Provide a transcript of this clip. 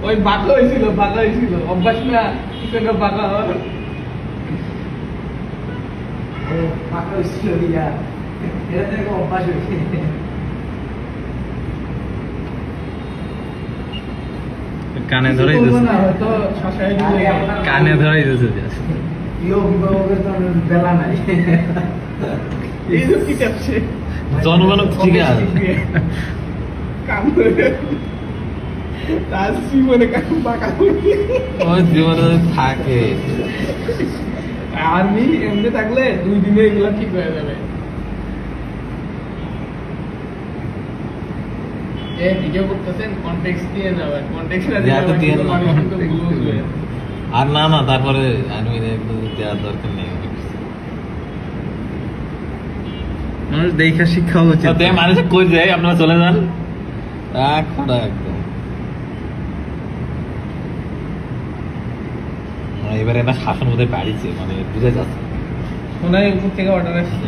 ওই বাঁকা হয়েছিল অভ্যাস না কিছু বাঁকা হওয়ার বাঁকা হয়েছিল এটা থেকে অভ্যাস হয়েছে কানে ধরেই কানে ধরেই বেলা নাই জনগণ ঠিক আছে তার জীবনে বাঁকা জীবনে থাকে আর্মি এমনি থাকলে 2 দিনে এগুলা ঠিক হয়ে যাবে ভিডিও করতেছেন কনটেক্সট দিয়ে যাবেন কনটেক্সট না দিলে আর না তারপরে আর্মি দেওয়ার দরকার নেই মানুষ দেখা শিক্ষা উচিত মানুষ কই যায় আপনারা চলে যান একদম এবারে একটা শাসন বোধহয় বাড়িছে মানে বুঝে যাচ্ছে শোনাই উপর থেকে অর্ডার আসছে